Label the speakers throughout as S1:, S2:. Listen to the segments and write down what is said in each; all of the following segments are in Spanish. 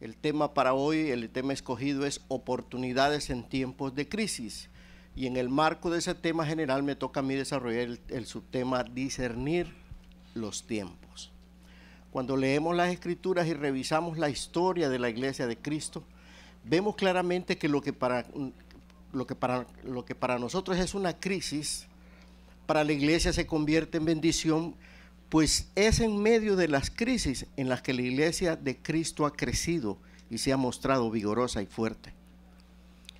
S1: El tema para hoy, el tema escogido es oportunidades en tiempos de crisis. Y en el marco de ese tema general me toca a mí desarrollar el subtema discernir los tiempos. Cuando leemos las Escrituras y revisamos la historia de la Iglesia de Cristo, vemos claramente que lo que para nosotros es una crisis, para la Iglesia se convierte en bendición, pues es en medio de las crisis en las que la Iglesia de Cristo ha crecido y se ha mostrado vigorosa y fuerte.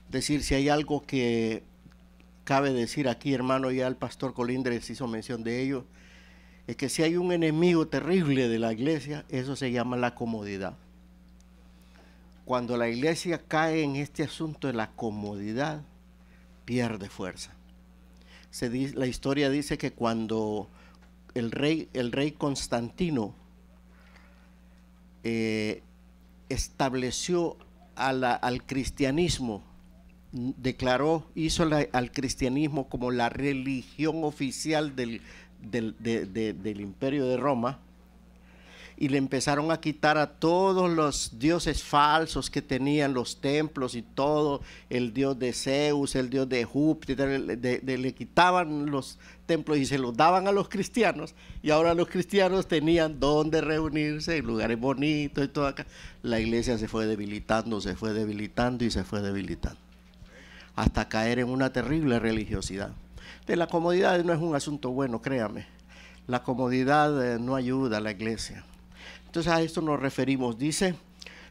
S1: Es decir, si hay algo que cabe decir aquí, hermano, ya el pastor Colindres hizo mención de ello, es que si hay un enemigo terrible de la Iglesia, eso se llama la comodidad. Cuando la Iglesia cae en este asunto de la comodidad, pierde fuerza. La historia dice que cuando el rey Constantino estableció al cristianismo, hizo al cristianismo como la religión oficial del Imperio de Roma, y le empezaron a quitar a todos los dioses falsos que tenían los templos y todo, el dios de Zeus, el dios de Júpiter, le quitaban los templos y se los daban a los cristianos, y ahora los cristianos tenían donde reunirse, en lugares bonitos y todo acá. La iglesia se fue debilitando y se fue debilitando, hasta caer en una terrible religiosidad. De la comodidad no es un asunto bueno, créame. La comodidad no ayuda a la iglesia. Entonces a esto nos referimos. Dice,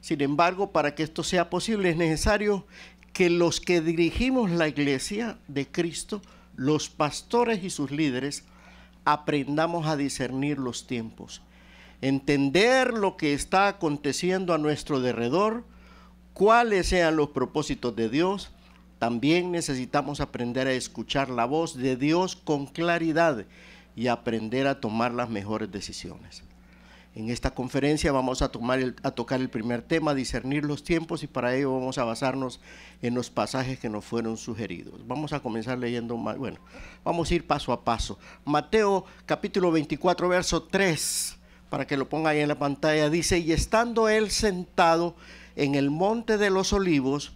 S1: sin embargo, para que esto sea posible es necesario que los que dirigimos la iglesia de Cristo, los pastores y sus líderes, aprendamos a discernir los tiempos, entender lo que está aconteciendo a nuestro derredor, cuáles sean los propósitos de Dios. También necesitamos aprender a escuchar la voz de Dios con claridad y aprender a tomar las mejores decisiones. En esta conferencia vamos a tocar el primer tema, discernir los tiempos, y para ello vamos a basarnos en los pasajes que nos fueron sugeridos. Vamos a comenzar leyendo, vamos a ir paso a paso. Mateo capítulo 24, verso 3, para que lo ponga ahí en la pantalla, dice: y estando él sentado en el monte de los olivos,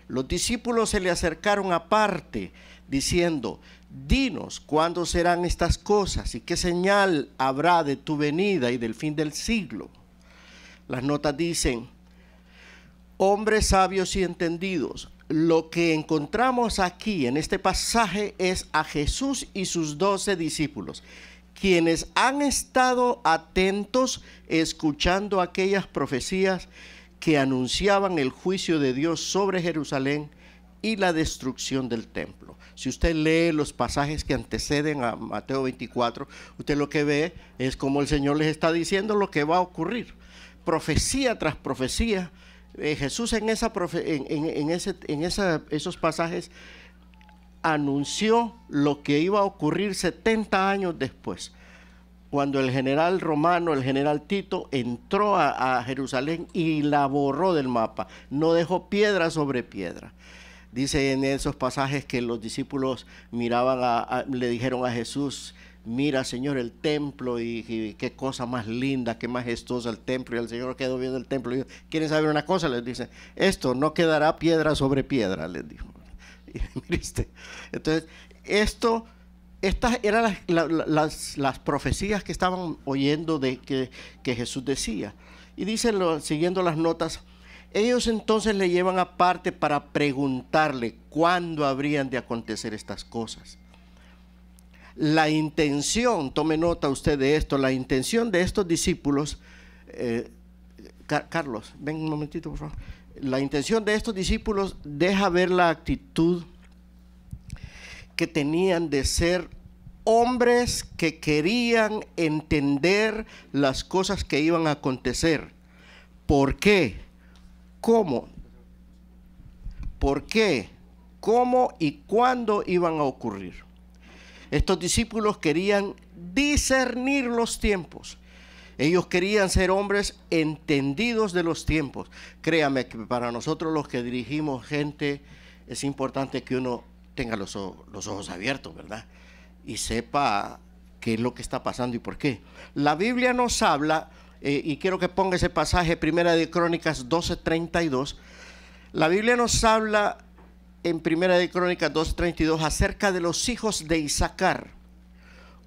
S1: los discípulos se le acercaron aparte, diciendo: dinos, ¿cuándo serán estas cosas? ¿Y qué señal habrá de tu venida y del fin del siglo? Las notas dicen: hombres sabios y entendidos. Lo que encontramos aquí en este pasaje es a Jesús y sus 12 discípulos, quienes han estado atentos escuchando aquellas profecías que anunciaban el juicio de Dios sobre Jerusalén y la destrucción del templo. Si usted lee los pasajes que anteceden a Mateo 24, usted lo que ve es como el Señor les está diciendo lo que va a ocurrir. Profecía tras profecía. Jesús en esos pasajes anunció lo que iba a ocurrir 70 años después, cuando el general romano, el general Tito, entró a Jerusalén y la borró del mapa. No dejó piedra sobre piedra. Dice en esos pasajes que los discípulos le dijeron a Jesús: mira, Señor, el templo, y qué cosa más linda, qué majestuosa el templo. Y el Señor quedó viendo el templo y dijo: ¿quieren saber una cosa? Les dice: esto no quedará piedra sobre piedra, les dijo. Entonces, estas eran las profecías que estaban oyendo que Jesús decía. Y dice, siguiendo las notas: ellos entonces le llevan aparte para preguntarle cuándo habrían de acontecer estas cosas. La intención, tome nota usted de esto, la intención de estos discípulos, Carlos, ven un momentito por favor. La intención de estos discípulos deja ver la actitud que tenían de ser hombres que querían entender las cosas que iban a acontecer. ¿Por qué? ¿Cómo? ¿Por qué? ¿Cómo y cuándo iban a ocurrir? Estos discípulos querían discernir los tiempos. Ellos querían ser hombres entendidos de los tiempos. Créame que para nosotros los que dirigimos gente es importante que uno tenga los ojos abiertos, ¿verdad? Y sepa qué es lo que está pasando y por qué. La Biblia nos habla y quiero que ponga ese pasaje, Primera de Crónicas 12:32. La Biblia nos habla en Primera de Crónicas 12:32 acerca de los hijos de Isaacar,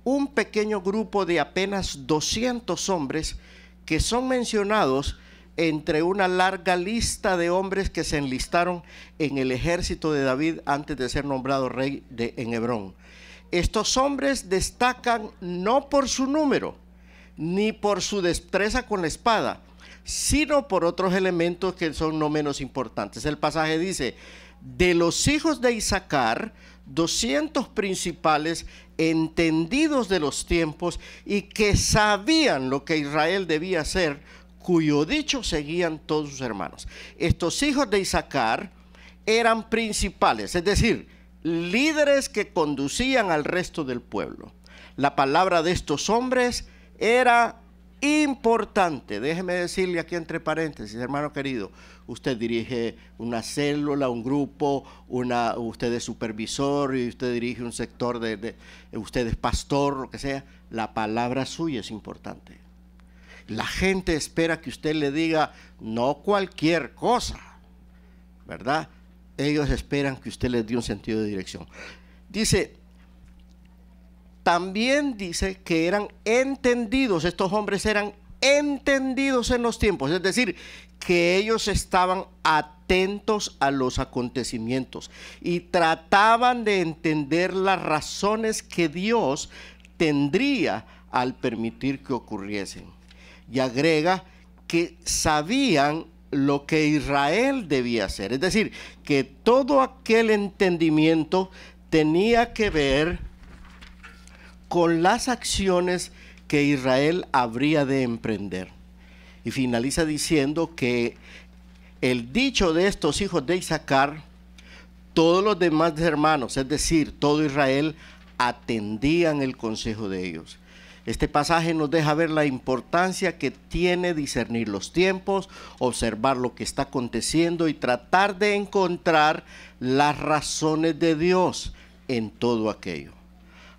S1: un pequeño grupo de apenas 200 hombres que son mencionados entre una larga lista de hombres que se enlistaron en el ejército de David antes de ser nombrado rey en Hebrón. Estos hombres destacan no por su número, ni por su destreza con la espada, sino por otros elementos que son no menos importantes. El pasaje dice: de los hijos de Isaacar, 200 principales, entendidos de los tiempos y que sabían lo que Israel debía hacer, cuyo dicho seguían todos sus hermanos. Estos hijos de Isaacar eran principales, es decir, líderes que conducían al resto del pueblo. La palabra de estos hombres era importante. Déjeme decirle aquí entre paréntesis, hermano querido, usted dirige una célula, un grupo, usted es supervisor y usted dirige un sector, usted es pastor, lo que sea, la palabra suya es importante. La gente espera que usted le diga no cualquier cosa, ¿verdad? Ellos esperan que usted les dé un sentido de dirección. También dice que eran entendidos, estos hombres eran entendidos en los tiempos, es decir, que ellos estaban atentos a los acontecimientos y trataban de entender las razones que Dios tendría al permitir que ocurriesen. Y agrega que sabían lo que Israel debía hacer, es decir, que todo aquel entendimiento tenía que ver con las acciones que Israel habría de emprender. Y finaliza diciendo que el dicho de estos hijos de Isaacar, todos los demás hermanos, es decir, todo Israel, atendían el consejo de ellos. Este pasaje nos deja ver la importancia que tiene discernir los tiempos, observar lo que está aconteciendo y tratar de encontrar las razones de Dios en todo aquello.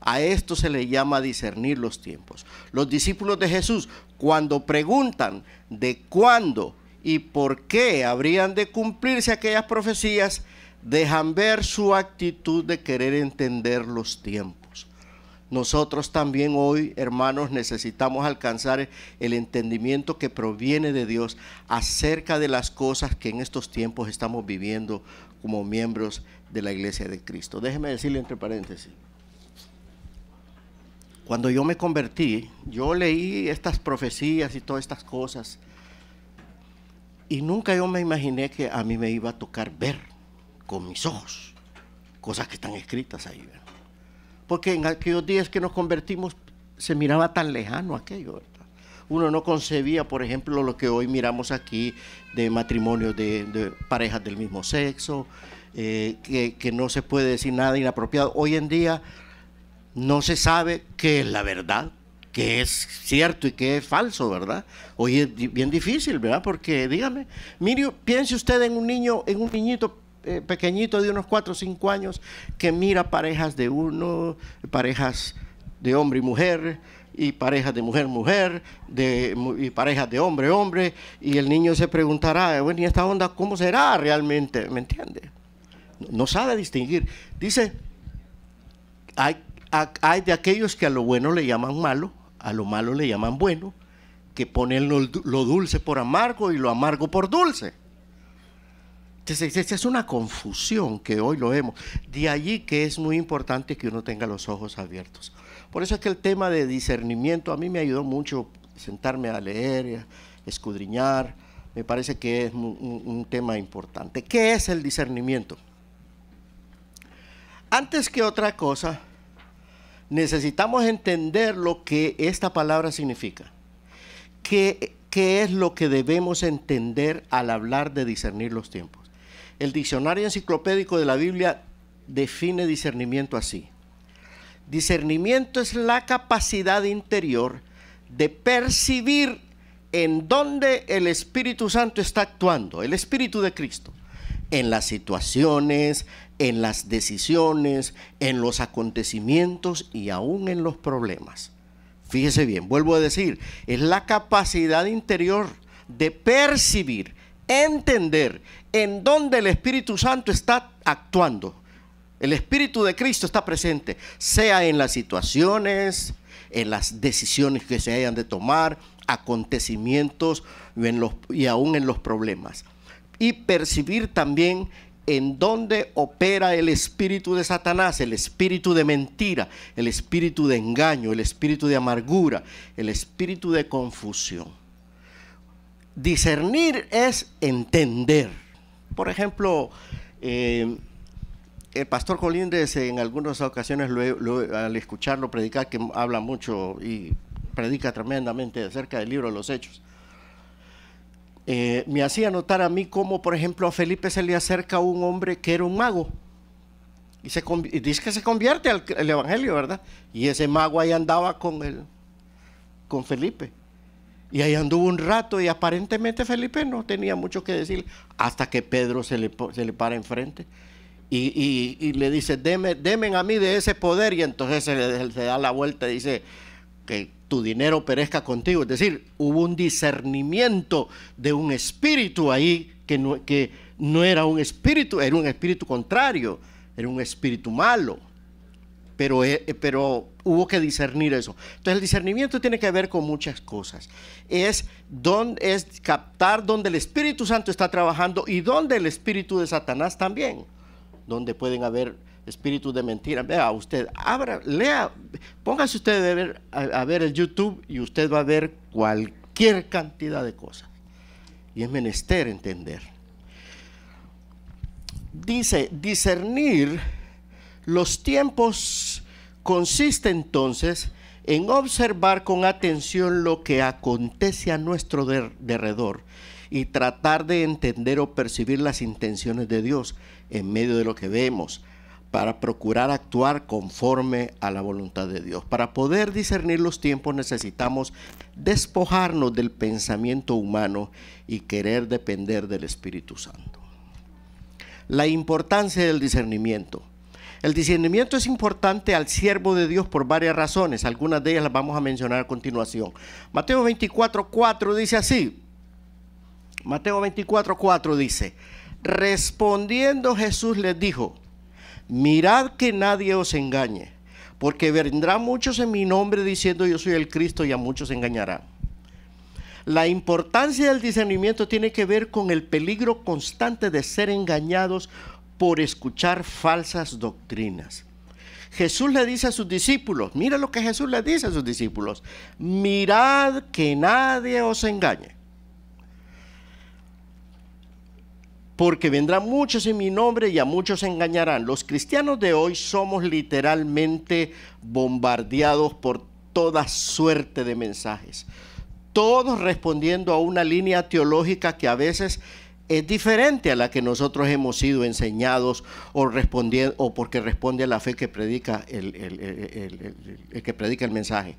S1: A esto se le llama discernir los tiempos. Los discípulos de Jesús, cuando preguntan de cuándo y por qué habrían de cumplirse aquellas profecías, dejan ver su actitud de querer entender los tiempos. Nosotros también hoy, hermanos, necesitamos alcanzar el entendimiento que proviene de Dios acerca de las cosas que en estos tiempos estamos viviendo como miembros de la Iglesia de Cristo. Déjeme decirle entre paréntesis. Cuando yo me convertí, yo leí estas profecías y todas estas cosas y nunca yo me imaginé que a mí me iba a tocar ver con mis ojos cosas que están escritas ahí, ¿verdad? Porque en aquellos días que nos convertimos se miraba tan lejano aquello, ¿verdad? Uno no concebía, por ejemplo, lo que hoy miramos aquí de matrimonios de parejas del mismo sexo, que no se puede decir nada inapropiado. Hoy en día no se sabe qué es la verdad, qué es cierto y qué es falso, ¿verdad? Hoy es bien difícil, ¿verdad? Porque dígame, mire, piense usted en un niñito pequeñito de unos 4 o 5 años que mira parejas de parejas de hombre y mujer, y parejas de mujer, y parejas de hombre, y el niño se preguntará, bueno, ¿y esta onda cómo será realmente? ¿Me entiende? No sabe distinguir. Dice, hay de aquellos que a lo bueno le llaman malo, a lo malo le llaman bueno, que ponen lo dulce por amargo y lo amargo por dulce. Entonces, esta es una confusión que hoy lo vemos. De allí que es muy importante que uno tenga los ojos abiertos. Por eso es que el tema de discernimiento a mí me ayudó mucho sentarme a leer, escudriñar. Me parece que es un tema importante. ¿Qué es el discernimiento? Antes que otra cosa, necesitamos entender lo que esta palabra significa. ¿Qué es lo que debemos entender al hablar de discernir los tiempos? El diccionario enciclopédico de la Biblia define discernimiento así. Discernimiento es la capacidad interior de percibir en dónde el Espíritu Santo está actuando, el Espíritu de Cristo, en las situaciones, en las decisiones, en los acontecimientos y aún en los problemas. Fíjese bien, vuelvo a decir, es la capacidad interior de percibir, entender en dónde el Espíritu Santo está actuando. El Espíritu de Cristo está presente, sea en las situaciones, en las decisiones que se hayan de tomar, acontecimientos y aún en los problemas. Y percibir también en dónde opera el espíritu de Satanás, el espíritu de mentira, el espíritu de engaño, el espíritu de amargura, el espíritu de confusión. Discernir es entender. Por ejemplo, el pastor Colindres en algunas ocasiones al escucharlo predicar, que habla mucho y predica tremendamente acerca del libro de los Hechos, me hacía notar a mí cómo, por ejemplo, a Felipe se le acerca un hombre que era un mago y dice que se convierte al evangelio, ¿verdad? Y ese mago ahí andaba con Felipe, y ahí anduvo un rato, y aparentemente Felipe no tenía mucho que decir, hasta que Pedro se le para enfrente y le dice: deme a mí de ese poder. Y entonces se da la vuelta y dice: que tu dinero perezca contigo. Es decir, hubo un discernimiento de un espíritu ahí que no era un espíritu, era un espíritu contrario, era un espíritu malo, pero hubo que discernir eso. Entonces el discernimiento tiene que ver con muchas cosas. Es captar dónde el Espíritu Santo está trabajando y dónde el espíritu de Satanás también, donde pueden haber espíritus de mentira. Vea usted, lea, póngase usted a ver el YouTube y usted va a ver cualquier cantidad de cosas. Y es menester entender. Dice, discernir los tiempos consiste entonces en observar con atención lo que acontece a nuestro derredor y tratar de entender o percibir las intenciones de Dios en medio de lo que vemos, para procurar actuar conforme a la voluntad de Dios. Para poder discernir los tiempos necesitamos despojarnos del pensamiento humano y querer depender del Espíritu Santo. La importancia del discernimiento. El discernimiento es importante al siervo de Dios por varias razones. Algunas de ellas las vamos a mencionar a continuación. Mateo 24:4 dice así. Mateo 24:4 dice: respondiendo Jesús les dijo: mirad que nadie os engañe, porque vendrán muchos en mi nombre diciendo yo soy el Cristo, y a muchos engañarán. La importancia del discernimiento tiene que ver con el peligro constante de ser engañados por escuchar falsas doctrinas. Jesús le dice a sus discípulos, mira lo que Jesús le dice a sus discípulos: mirad que nadie os engañe, porque vendrán muchos en mi nombre y a muchos engañarán. Los cristianos de hoy somos literalmente bombardeados por toda suerte de mensajes, todos respondiendo a una línea teológica que a veces es diferente a la que nosotros hemos sido enseñados, o porque responde a la fe que predica el que predica el mensaje.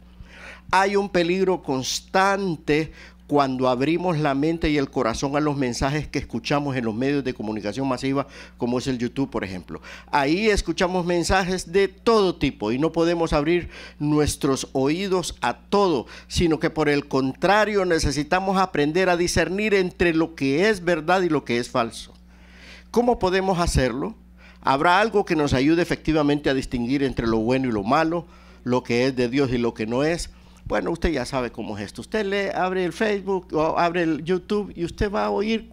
S1: Hay un peligro constante cuando abrimos la mente y el corazón a los mensajes que escuchamos en los medios de comunicación masiva, como es el YouTube, por ejemplo. Ahí escuchamos mensajes de todo tipo y no podemos abrir nuestros oídos a todo, sino que por el contrario necesitamos aprender a discernir entre lo que es verdad y lo que es falso. ¿Cómo podemos hacerlo? ¿Habrá algo que nos ayude efectivamente a distinguir entre lo bueno y lo malo, lo que es de Dios y lo que no es? Bueno, usted ya sabe cómo es esto. Usted abre el Facebook o abre el YouTube y usted va a oír,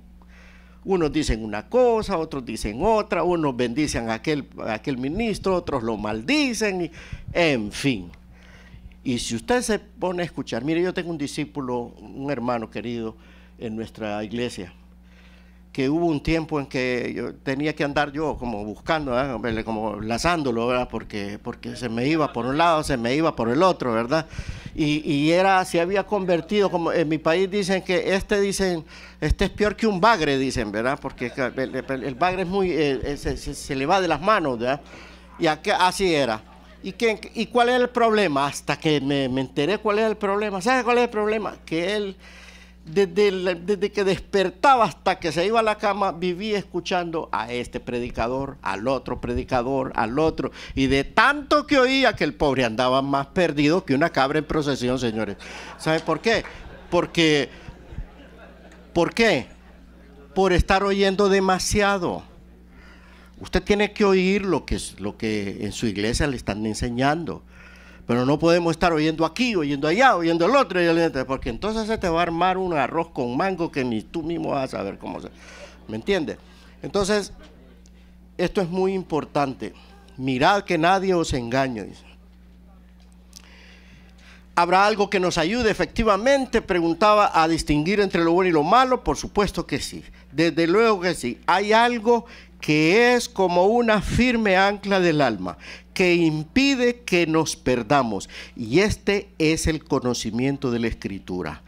S1: unos dicen una cosa, otros dicen otra, unos bendicen a aquel ministro, otros lo maldicen, en fin. Y si usted se pone a escuchar, mire, yo tengo un discípulo, un hermano querido en nuestra iglesia, que hubo un tiempo en que yo tenía que andar yo como buscando, ¿verdad? Como lazándolo, ¿verdad? Porque se me iba por un lado, se me iba por el otro, ¿verdad? Y se había convertido, como en mi país dicen que este es peor que un bagre, dicen, ¿verdad? Porque el bagre es muy, se le va de las manos, ¿verdad? Y así era. ¿Y cuál era el problema? Hasta que me enteré cuál era el problema. ¿Sabe cuál es el problema? Que él desde que despertaba hasta que se iba a la cama, vivía escuchando a este predicador, al otro, y de tanto que oía que el pobre andaba más perdido que una cabra en procesión, señores. ¿Sabe por qué? ¿Por qué? Por estar oyendo demasiado. Usted tiene que oír lo que en su iglesia le están enseñando. Pero no podemos estar oyendo aquí, oyendo allá, oyendo el otro, porque entonces se te va a armar un arroz con mango que ni tú mismo vas a saber cómo se... ¿Me entiendes? Entonces, esto es muy importante. Mirad que nadie os engañe, dice. ¿Habrá algo que nos ayude efectivamente? Preguntaba, a distinguir entre lo bueno y lo malo. Por supuesto que sí. Desde luego que sí. Hay algo que es como una firme ancla del alma, que impide que nos perdamos. Y este es el conocimiento de la Escritura.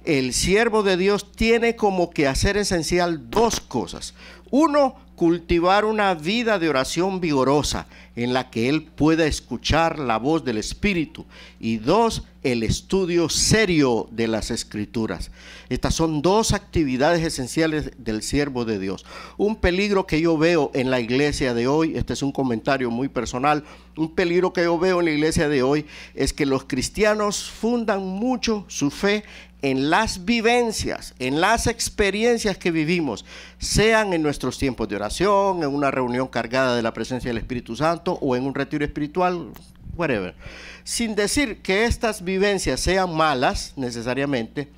S1: El siervo de Dios tiene como quehacer esencial dos cosas. Uno, cultivar una vida de oración vigorosa en la que él pueda escuchar la voz del Espíritu. Y dos, el estudio serio de las Escrituras. Estas son dos actividades esenciales del siervo de Dios. Un peligro que yo veo en la iglesia de hoy, este es un comentario muy personal, un peligro que yo veo en la iglesia de hoy es que los cristianos fundan mucho su fe en las vivencias, en las experiencias que vivimos, sean en nuestros tiempos de oración, en una reunión cargada de la presencia del Espíritu Santo o en un retiro espiritual, whatever. Sin decir que estas vivencias sean malas necesariamente,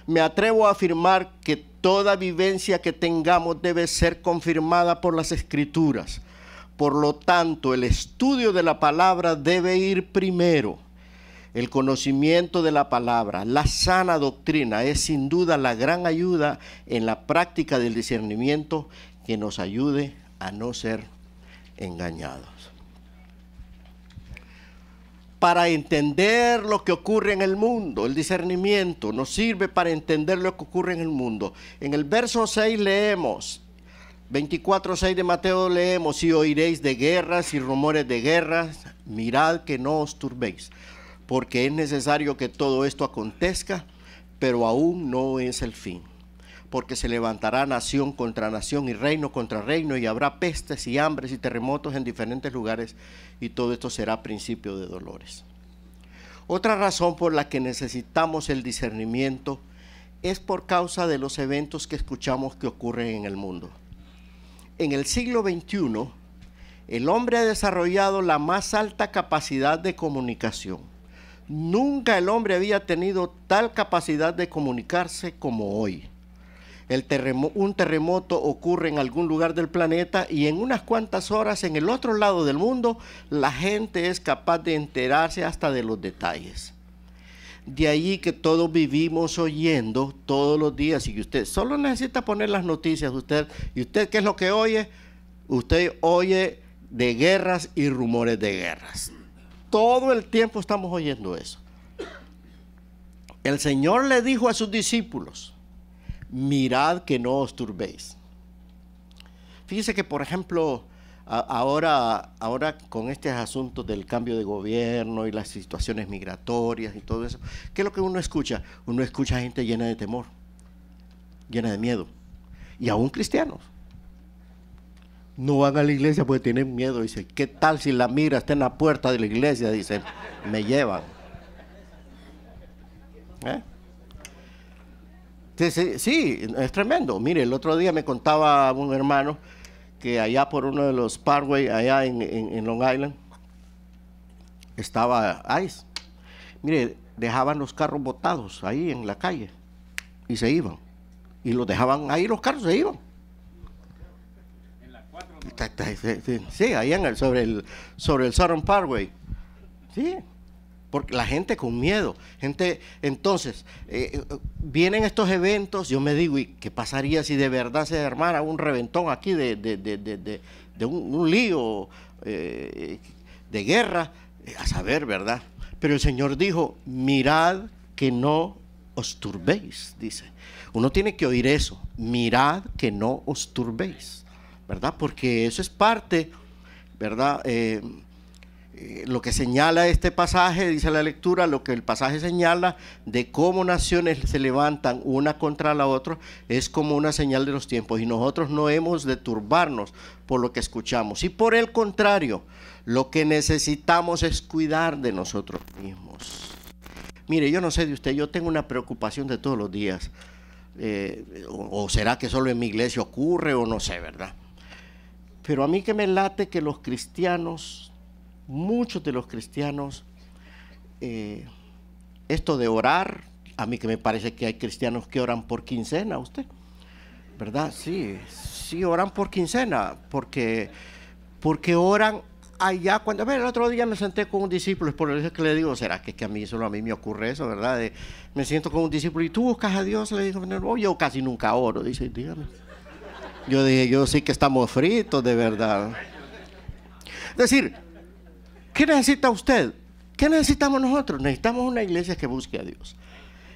S1: me atrevo a afirmar que toda vivencia que tengamos debe ser confirmada por las Escrituras. Por lo tanto, el estudio de la palabra debe ir primero. El conocimiento de la palabra, la sana doctrina, es sin duda la gran ayuda en la práctica del discernimiento que nos ayude a no ser engañados. Para entender lo que ocurre en el mundo, el discernimiento nos sirve para entender lo que ocurre en el mundo. En el verso 6 leemos, 24:6 de Mateo leemos, y oiréis de guerras y rumores de guerras, mirad que no os turbéis, porque es necesario que todo esto acontezca, pero aún no es el fin. Porque se levantará nación contra nación y reino contra reino, y habrá pestes y hambres y terremotos en diferentes lugares, y todo esto será principio de dolores. Otra razón por la que necesitamos el discernimiento es por causa de los eventos que escuchamos que ocurren en el mundo. En el siglo XXI, el hombre ha desarrollado la más alta capacidad de comunicación. Nunca el hombre había tenido tal capacidad de comunicarse como hoy. Un terremoto ocurre en algún lugar del planeta y en unas cuantas horas en el otro lado del mundo la gente es capaz de enterarse hasta de los detalles. De ahí que todos vivimos oyendo todos los días, y que usted solo necesita poner las noticias. ¿Y usted qué es lo que oye? Usted oye de guerras y rumores de guerras. Todo el tiempo estamos oyendo eso. El Señor le dijo a sus discípulos, mirad que no os turbéis. Fíjese que, por ejemplo, ahora con este asunto del cambio de gobierno y las situaciones migratorias y todo eso, ¿qué es lo que uno escucha? Uno escucha gente llena de temor, llena de miedo, y aún cristianos. No van a la iglesia porque tienen miedo. Dice, ¿qué tal si la migra está en la puerta de la iglesia? Dice, me llevan. Sí, es tremendo. Mire, el otro día me contaba un hermano que allá por uno de los Parkway, allá en Long Island, estaba ICE. Mire, dejaban los carros botados ahí en la calle y se iban. Y los dejaban ahí, los carros se iban. Sí, ahí sobre el Southern Parkway. Sí, porque la gente con miedo. Entonces, vienen estos eventos, yo me digo, ¿y qué pasaría si de verdad se armara un reventón aquí de un lío de guerra? A saber, ¿verdad? Pero el Señor dijo, mirad que no os turbéis, dice. Uno tiene que oír eso, mirad que no os turbéis, ¿verdad? Porque eso es parte, ¿verdad? Lo que señala este pasaje, dice la lectura, lo que el pasaje señala de cómo naciones se levantan una contra la otra es como una señal de los tiempos, y nosotros no hemos de turbarnos por lo que escuchamos, y por el contrario, lo que necesitamos es cuidar de nosotros mismos. Mire, yo no sé de usted, yo tengo una preocupación de todos los días, o será que solo en mi iglesia ocurre, o no sé, ¿verdad? Pero a mí que me late que los cristianos, muchos de los cristianos, esto de orar, a mí que me parece que hay cristianos que oran por quincena, usted, ¿verdad? Sí, sí oran por quincena, porque oran allá. Cuando, a ver, el otro día me senté con un discípulo, es por eso que le digo, ¿será que a mí solo a mí me ocurre eso, verdad? Me siento con un discípulo, ¿y tú buscas a Dios? Le digo, no, yo casi nunca oro, dice, dígame. Yo dije, yo sí que estamos fritos, de verdad. Es decir, ¿qué necesita usted? ¿Qué necesitamos nosotros? Necesitamos una iglesia que busque a Dios.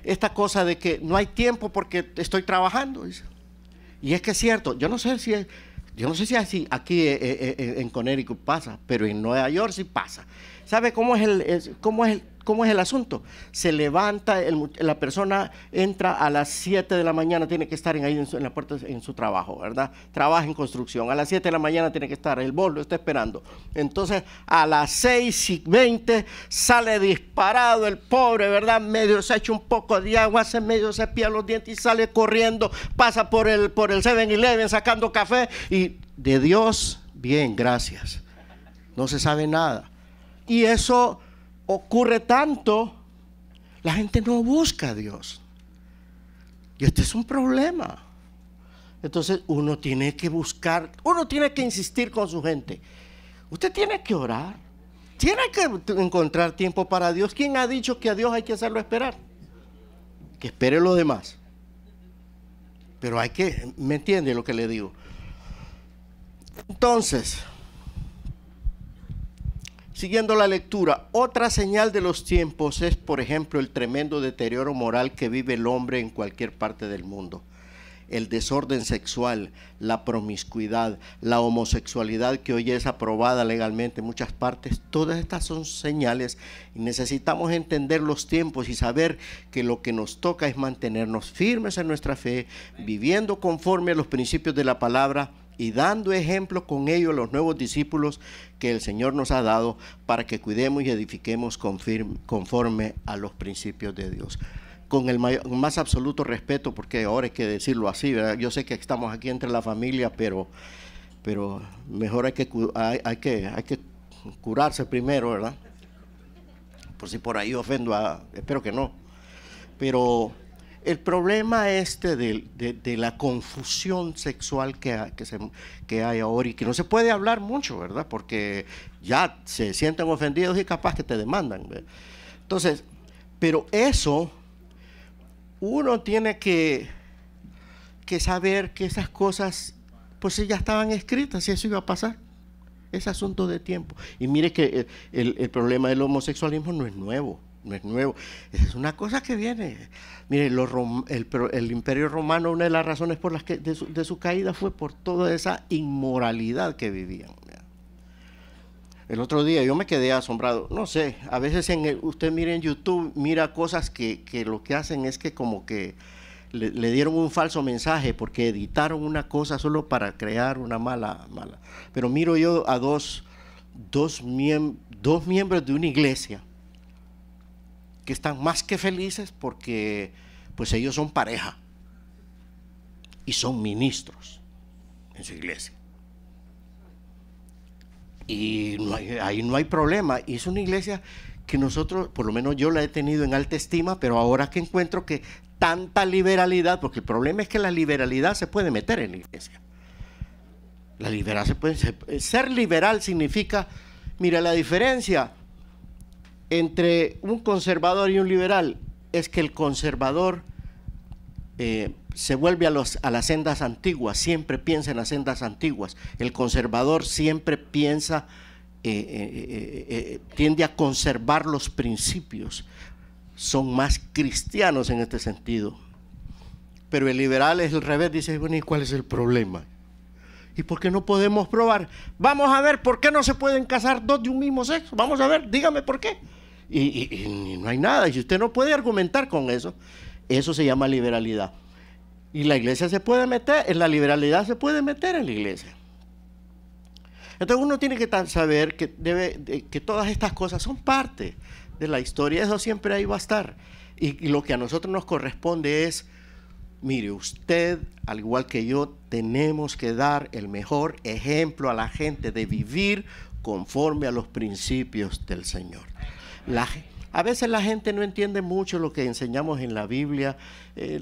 S1: Esta cosa de que no hay tiempo porque estoy trabajando, dice. Y es que es cierto, yo no sé si así aquí en Connecticut pasa, pero en Nueva York sí pasa. ¿Sabe cómo es el asunto? Se levanta, la persona entra a las 7 de la mañana, tiene que estar ahí en la puerta en su trabajo, ¿verdad? Trabaja en construcción, a las 7 de la mañana tiene que estar, el boss lo está esperando. Entonces a las 6:20 sale disparado el pobre, ¿verdad? Medio se echa un poco de agua, medio se cepilla los dientes y sale corriendo, pasa por el 7-Eleven sacando café, y de Dios, bien, gracias. No se sabe nada. Y eso ocurre tanto, la gente no busca a Dios. Y este es un problema. Entonces uno tiene que buscar, uno tiene que insistir con su gente. Usted tiene que orar, tiene que encontrar tiempo para Dios. ¿Quién ha dicho que a Dios hay que hacerlo esperar? Que espere lo demás. Pero hay que, ¿me entiende lo que le digo? Entonces, siguiendo la lectura, otra señal de los tiempos es, por ejemplo, el tremendo deterioro moral que vive el hombre en cualquier parte del mundo. El desorden sexual, la promiscuidad, la homosexualidad que hoy es aprobada legalmente en muchas partes, todas estas son señales, y necesitamos entender los tiempos y saber que lo que nos toca es mantenernos firmes en nuestra fe, viviendo conforme a los principios de la palabra y dando ejemplo con ello a los nuevos discípulos que el Señor nos ha dado, para que cuidemos y edifiquemos conforme a los principios de Dios. Con el más absoluto respeto, porque ahora hay que decirlo así, ¿verdad? Yo sé que estamos aquí entre la familia, pero mejor hay que curarse primero, ¿verdad? Por si por ahí ofendo espero que no. Pero el problema de la confusión sexual que hay ahora, y que no se puede hablar mucho, ¿verdad? Porque ya se sienten ofendidos y capaz que te demandan, ¿verdad? Entonces, pero eso, uno tiene que saber que esas cosas, pues ya estaban escritas, y eso iba a pasar. Es asunto de tiempo. Y mire que el problema del homosexualismo no es nuevo. No es nuevo, es una cosa que viene. Mire, el Imperio Romano, una de las razones por las que de su caída fue por toda esa inmoralidad que vivían. El otro día yo me quedé asombrado, no sé, a veces usted mira en YouTube, mira cosas que lo que hacen es que como que le dieron un falso mensaje, porque editaron una cosa solo para crear una mala. Pero miro yo a dos miembros de una iglesia que están más que felices porque pues ellos son pareja y son ministros en su iglesia, y ahí no hay problema. Y es una iglesia que nosotros, por lo menos yo la he tenido en alta estima, pero ahora que encuentro que tanta liberalidad, porque el problema es que la liberalidad se puede meter en la iglesia. Ser liberal significa, mira, la diferencia entre un conservador y un liberal es que el conservador se vuelve a las sendas antiguas, siempre piensa en las sendas antiguas. El conservador siempre piensa, tiende a conservar los principios, son más cristianos en este sentido. Pero el liberal es al revés, dice, bueno, ¿y cuál es el problema? ¿Y por qué no podemos probar? Vamos a ver por qué no se pueden casar dos de un mismo sexo. Vamos a ver, dígame por qué. Y no hay nada. Y si usted no puede argumentar con eso, eso se llama liberalidad. Y la iglesia se puede meter, en la liberalidad se puede meter en la iglesia. Entonces uno tiene que saber que todas estas cosas son parte de la historia. Eso siempre ahí va a estar. Y lo que a nosotros nos corresponde es, mire, usted, al igual que yo, tenemos que dar el mejor ejemplo a la gente de vivir conforme a los principios del Señor. A veces la gente no entiende mucho lo que enseñamos en la Biblia,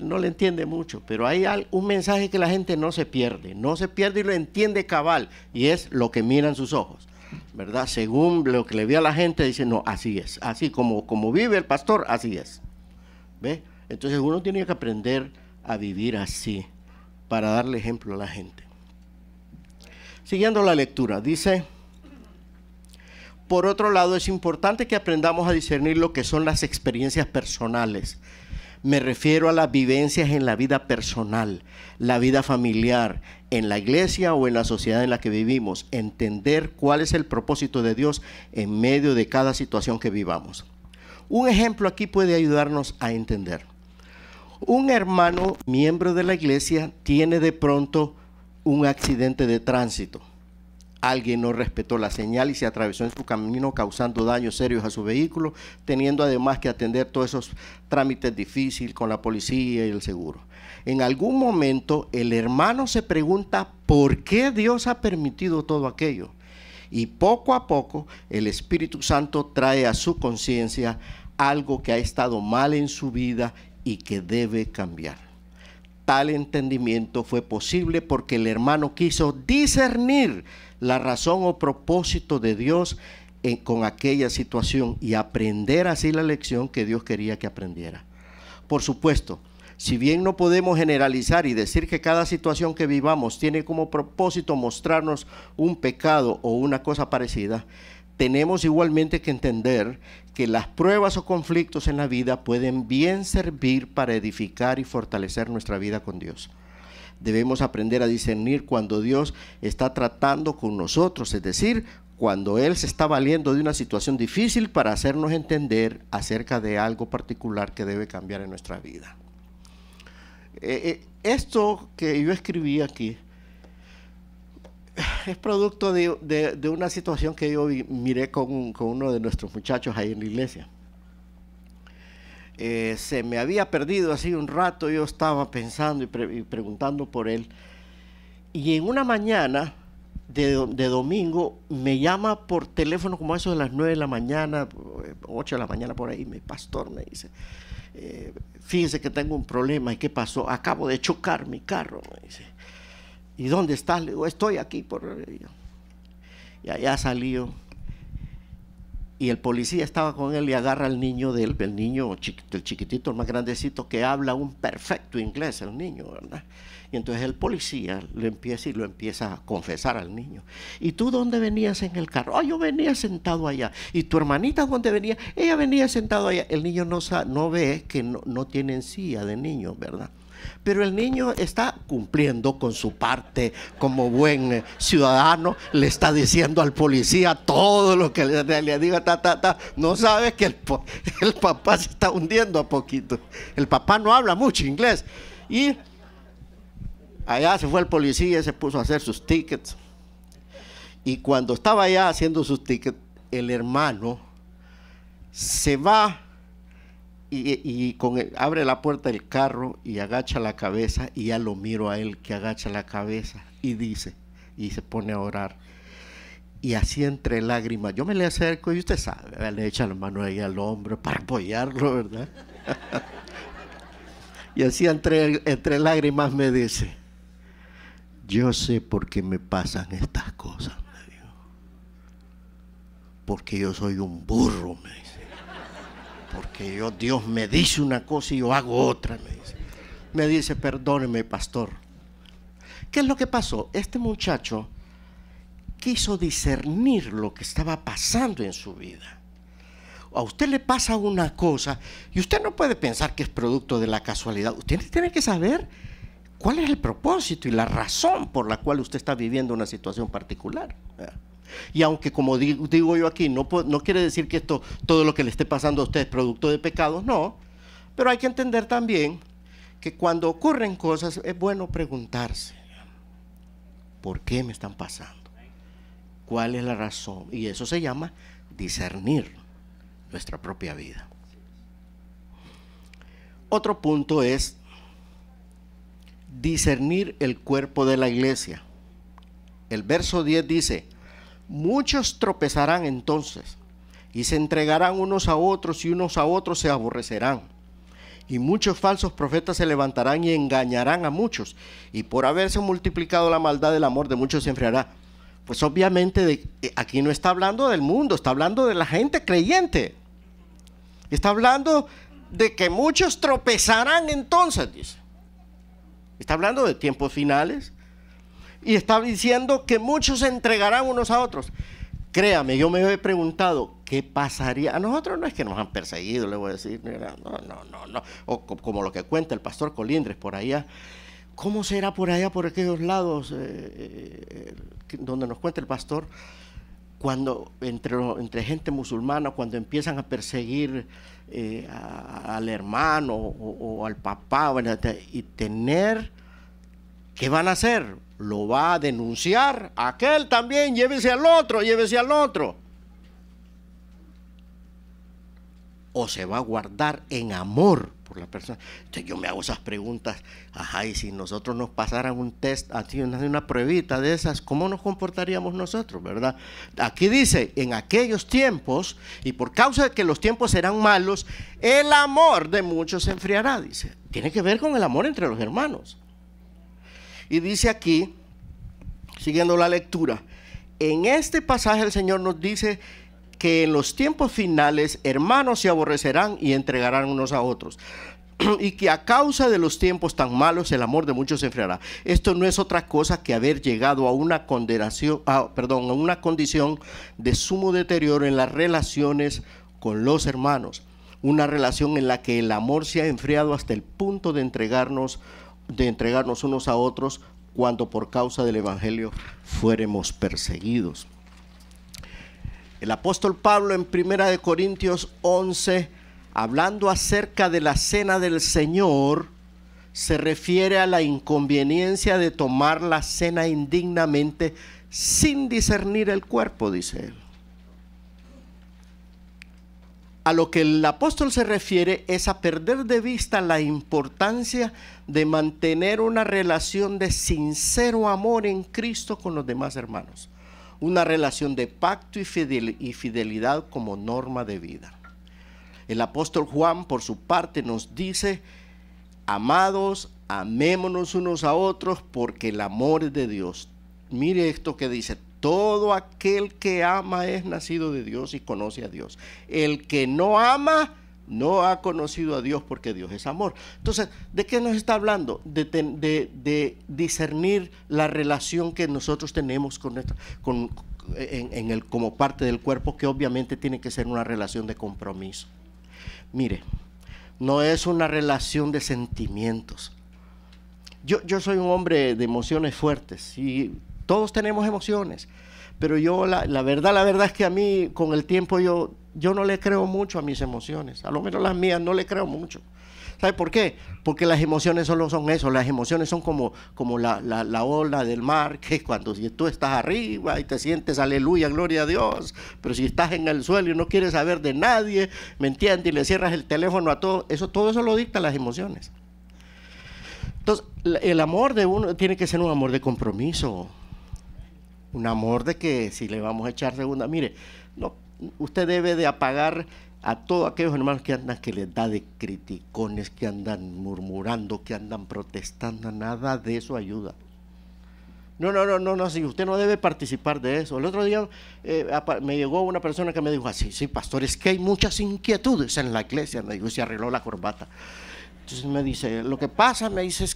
S1: no le entiende mucho, pero hay un mensaje que la gente no se pierde y lo entiende cabal, y es lo que miran sus ojos, ¿verdad? Según lo que le ve a la gente, dice, no, así es, así como vive el pastor, así es. ¿Ve? Entonces uno tiene que aprender a vivir así para darle ejemplo a la gente. Siguiendo la lectura, dice: por otro lado, es importante que aprendamos a discernir lo que son las experiencias personales. Me refiero a las vivencias en la vida personal, la vida familiar, en la iglesia o en la sociedad en la que vivimos. Entender cuál es el propósito de Dios en medio de cada situación que vivamos. Un ejemplo aquí puede ayudarnos a entender. Un hermano miembro de la iglesia tiene de pronto un accidente de tránsito. Alguien no respetó la señal y se atravesó en su camino, causando daños serios a su vehículo, teniendo además que atender todos esos trámites difíciles con la policía y el seguro. En algún momento el hermano se pregunta por qué Dios ha permitido todo aquello. Y poco a poco el Espíritu Santo trae a su conciencia algo que ha estado mal en su vida y que debe cambiar. Tal entendimiento fue posible porque el hermano quiso discernir la razón o propósito de Dios con aquella situación y aprender así la lección que Dios quería que aprendiera. Por supuesto, si bien no podemos generalizar y decir que cada situación que vivamos tiene como propósito mostrarnos un pecado o una cosa parecida, tenemos igualmente que entender que las pruebas o conflictos en la vida pueden bien servir para edificar y fortalecer nuestra vida con Dios. Debemos aprender a discernir cuando Dios está tratando con nosotros, es decir, cuando Él se está valiendo de una situación difícil para hacernos entender acerca de algo particular que debe cambiar en nuestra vida. Esto que yo escribí aquí es producto de una situación que yo miré con uno de nuestros muchachos ahí en la iglesia. Se me había perdido así un rato, yo estaba pensando y preguntando por él, y en una mañana de domingo me llama por teléfono como eso de las 9 de la mañana, 8 de la mañana por ahí, mi pastor me dice, fíjese que tengo un problema. ¿Y qué pasó? Acabo de chocar mi carro, me dice. ¿Y dónde estás? Le digo, estoy aquí y allá salió. Y el policía estaba con él y agarra al niño del niño el chiquitito, el más grandecito, que habla un perfecto inglés, el niño, ¿verdad? Y entonces el policía lo empieza a confesar al niño. ¿Y tú dónde venías en el carro? Yo venía sentado allá. ¿Y tu hermanita dónde venía? Ella venía sentado allá. El niño no ve que no tienen silla de niño, ¿verdad? Pero el niño está cumpliendo con su parte como buen ciudadano, le está diciendo al policía todo lo que le diga, no sabe que el papá se está hundiendo a poquito. El papá no habla mucho inglés. Y allá se fue el policía y se puso a hacer sus tickets. Y cuando estaba allá haciendo sus tickets, el hermano se va y abre la puerta del carro y agacha la cabeza, y ya lo miro a él que agacha la cabeza y dice, y se pone a orar, y así entre lágrimas, yo me le acerco y usted sabe, le echa la mano ahí al hombro para apoyarlo, ¿verdad? Y así entre lágrimas me dice, yo sé por qué me pasan estas cosas, me dijo, porque yo soy un burro, me dice. Porque Dios me dice una cosa y yo hago otra, me dice. Me dice, perdóneme, pastor. ¿Qué es lo que pasó? Este muchacho quiso discernir lo que estaba pasando en su vida. A usted le pasa una cosa y usted no puede pensar que es producto de la casualidad. Usted tiene que saber ¿cuál es el propósito y la razón por la cual usted está viviendo una situación particular? Y aunque, como digo yo aquí, no quiere decir que todo lo que le esté pasando a usted es producto de pecados, no. Pero hay que entender también que cuando ocurren cosas es bueno preguntarse, ¿por qué me están pasando? ¿Cuál es la razón? Y eso se llama discernir nuestra propia vida. Otro punto es discernir el cuerpo de la iglesia. El verso 10 dice: muchos tropezarán entonces y se entregarán unos a otros y unos a otros se aborrecerán. Y muchos falsos profetas se levantarán y engañarán a muchos. Y por haberse multiplicado la maldad, el amor de muchos se enfriará. Pues obviamente aquí no está hablando del mundo, está hablando de la gente creyente. Está hablando de que muchos tropezarán entonces, dice. Está hablando de tiempos finales. Y está diciendo que muchos se entregarán unos a otros. Créame, yo me he preguntado, ¿qué pasaría? A nosotros no es que nos han perseguido, le voy a decir, no. O como lo que cuenta el pastor Colindres por allá. ¿Cómo será por allá, por aquellos lados, donde nos cuenta el pastor? Cuando entre gente musulmana, cuando empiezan a perseguir al hermano o al papá, y tener, ¿qué van a hacer? Lo va a denunciar, aquel también, llévese al otro. O se va a guardar en amor por la persona. Entonces yo me hago esas preguntas. Ajá, y si nosotros nos pasaran un test, así una pruebita de esas, ¿cómo nos comportaríamos nosotros, verdad? Aquí dice, en aquellos tiempos, y por causa de que los tiempos serán malos, el amor de muchos se enfriará, dice. Tiene que ver con el amor entre los hermanos. Y dice aquí, siguiendo la lectura, en este pasaje el Señor nos dice que en los tiempos finales hermanos se aborrecerán y entregarán unos a otros, y que a causa de los tiempos tan malos el amor de muchos se enfriará. Esto no es otra cosa que haber llegado a una a una condición de sumo deterioro en las relaciones con los hermanos, una relación en la que el amor se ha enfriado hasta el punto de entregarnos unos a otros cuando por causa del evangelio fuéremos perseguidos. El apóstol Pablo en 1 Corintios 11, hablando acerca de la cena del Señor, se refiere a la inconveniencia de tomar la cena indignamente sin discernir el cuerpo, dice él. A lo que el apóstol se refiere es a perder de vista la importancia de mantener una relación de sincero amor en Cristo con los demás hermanos. Una relación de pacto y fidelidad como norma de vida. El apóstol Juan, por su parte, nos dice: amados, amémonos unos a otros porque el amor es de Dios. Mire esto que dice: todo aquel que ama es nacido de Dios y conoce a Dios. El que no ama no ha conocido a Dios, porque Dios es amor. Entonces, ¿de qué nos está hablando? De discernir la relación que nosotros tenemos como parte del cuerpo, que obviamente tiene que ser una relación de compromiso. Mire, no es una relación de sentimientos. Yo soy un hombre de emociones fuertes y todos tenemos emociones, pero yo la verdad es que a mí con el tiempo yo no le creo mucho a mis emociones, a lo menos las mías no le creo mucho. ¿Sabe por qué? Porque las emociones solo son eso, las emociones son como la ola del mar, que cuando si tú estás arriba y te sientes aleluya, gloria a Dios, pero si estás en el suelo y no quieres saber de nadie, ¿me entiendes? Y le cierras el teléfono a todo eso lo dictan las emociones. Entonces, el amor de uno tiene que ser un amor de compromiso, un amor de que si le vamos a echar segunda, mire, no, usted debe de apagar a todos aquellos hermanos que les da de criticones, que andan murmurando, que andan protestando. Nada de eso ayuda. No, si usted no debe participar de eso. El otro día me llegó una persona que me dijo así: sí, pastor, es que hay muchas inquietudes en la iglesia. Me dijo, y se arregló la corbata. Entonces me dice, lo que pasa, me dice, es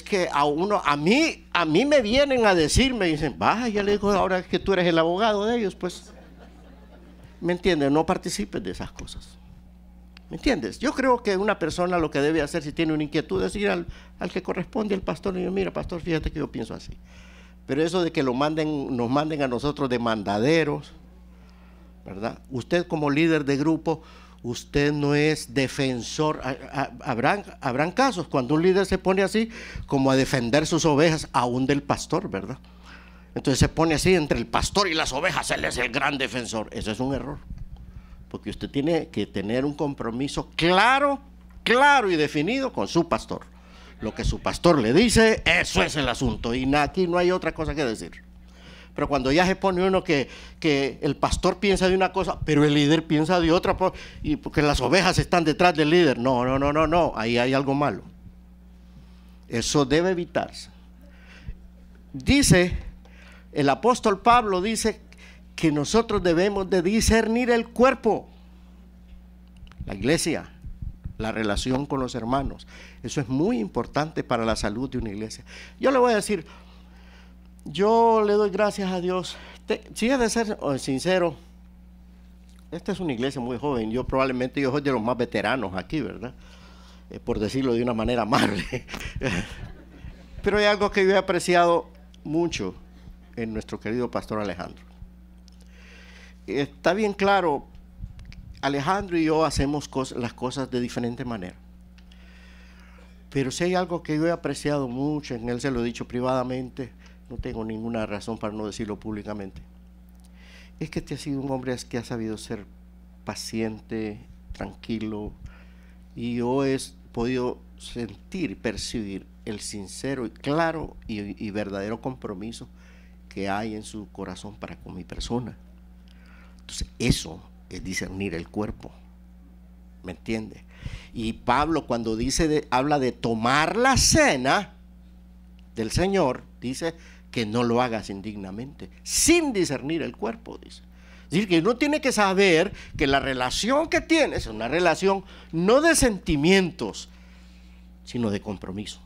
S1: que a mí me vienen a decir, me dicen, vaya, ya le digo, ahora que tú eres el abogado de ellos, pues, ¿me entiendes? No participes de esas cosas. ¿Me entiendes? Yo creo que una persona lo que debe hacer si tiene una inquietud es ir al que corresponde al pastor y decir, mira, pastor, fíjate que yo pienso así. Pero eso de que nos manden a nosotros de mandaderos, ¿verdad? Usted como líder de grupo, usted no es defensor. Habrán casos cuando un líder se pone así como a defender sus ovejas, aún del pastor, ¿verdad? Entonces se pone así entre el pastor y las ovejas, él es el gran defensor. Eso es un error, porque usted tiene que tener un compromiso claro y definido con su pastor. Lo que su pastor le dice, eso es el asunto, y aquí no hay otra cosa que decir. Pero cuando ya se pone uno que el pastor piensa de una cosa, pero el líder piensa de otra, y porque las ovejas están detrás del líder, no, ahí hay algo malo. Eso debe evitarse. Dice, el apóstol Pablo dice que nosotros debemos de discernir el cuerpo, la iglesia, la relación con los hermanos. Eso es muy importante para la salud de una iglesia. Yo le voy a decir, yo le doy gracias a Dios. Si es de ser sincero, esta es una iglesia muy joven. Yo probablemente soy de los más veteranos aquí, ¿verdad? Por decirlo de una manera amable. Pero hay algo que yo he apreciado mucho en nuestro querido pastor Alejandro. Está bien claro, Alejandro y yo hacemos las cosas de diferente manera. Pero si hay algo que yo he apreciado mucho, en él se lo he dicho privadamente, no tengo ninguna razón para no decirlo públicamente, es que te has sido un hombre que ha sabido ser paciente, tranquilo, y yo he podido sentir, percibir el sincero y claro y verdadero compromiso que hay en su corazón para con mi persona. Entonces eso es discernir el cuerpo, ¿me entiende? Y Pablo cuando habla de tomar la cena del Señor, dice que no lo hagas indignamente, sin discernir el cuerpo, dice. Es decir, que uno tiene que saber que la relación que tienes es una relación no de sentimientos, sino de compromiso.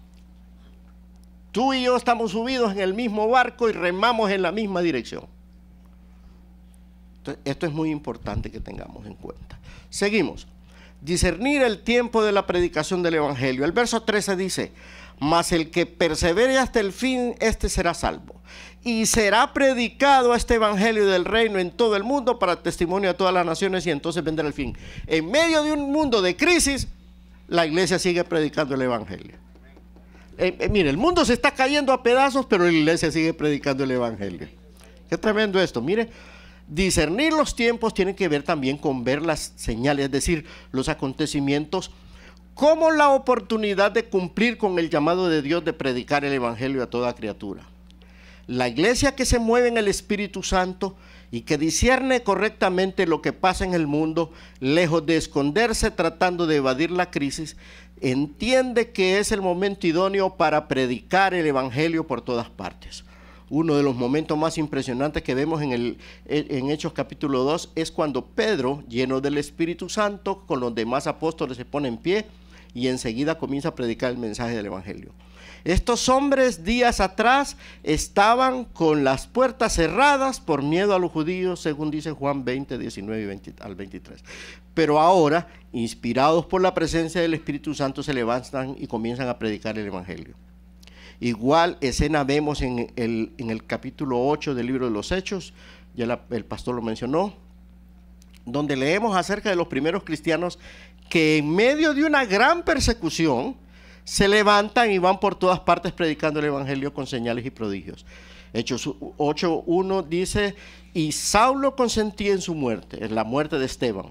S1: Tú y yo estamos subidos en el mismo barco y remamos en la misma dirección. Entonces, esto es muy importante que tengamos en cuenta. Seguimos. Discernir el tiempo de la predicación del Evangelio. El verso 13 dice, mas el que persevere hasta el fin, este será salvo. Y será predicado este Evangelio del reino en todo el mundo para testimonio a todas las naciones, y entonces vendrá el fin. En medio de un mundo de crisis, la iglesia sigue predicando el Evangelio. Mire, el mundo se está cayendo a pedazos, pero la iglesia sigue predicando el Evangelio. Qué tremendo esto. Mire, discernir los tiempos tiene que ver también con ver las señales, es decir, los acontecimientos, como la oportunidad de cumplir con el llamado de Dios de predicar el Evangelio a toda criatura. La iglesia que se mueve en el Espíritu Santo y que discierne correctamente lo que pasa en el mundo, lejos de esconderse tratando de evadir la crisis, entiende que es el momento idóneo para predicar el Evangelio por todas partes. Uno de los momentos más impresionantes que vemos en Hechos capítulo 2 es cuando Pedro, lleno del Espíritu Santo, con los demás apóstoles se pone en pie y enseguida comienza a predicar el mensaje del Evangelio. Estos hombres días atrás estaban con las puertas cerradas por miedo a los judíos, según dice Juan 20, 19 al 23. Pero ahora, inspirados por la presencia del Espíritu Santo, se levantan y comienzan a predicar el Evangelio. Igual escena vemos en el capítulo 8 del libro de los Hechos, ya el pastor lo mencionó, donde leemos acerca de los primeros cristianos que en medio de una gran persecución se levantan y van por todas partes predicando el Evangelio con señales y prodigios. Hechos 8:1 dice, y Saulo consentía en su muerte, en la muerte de Esteban.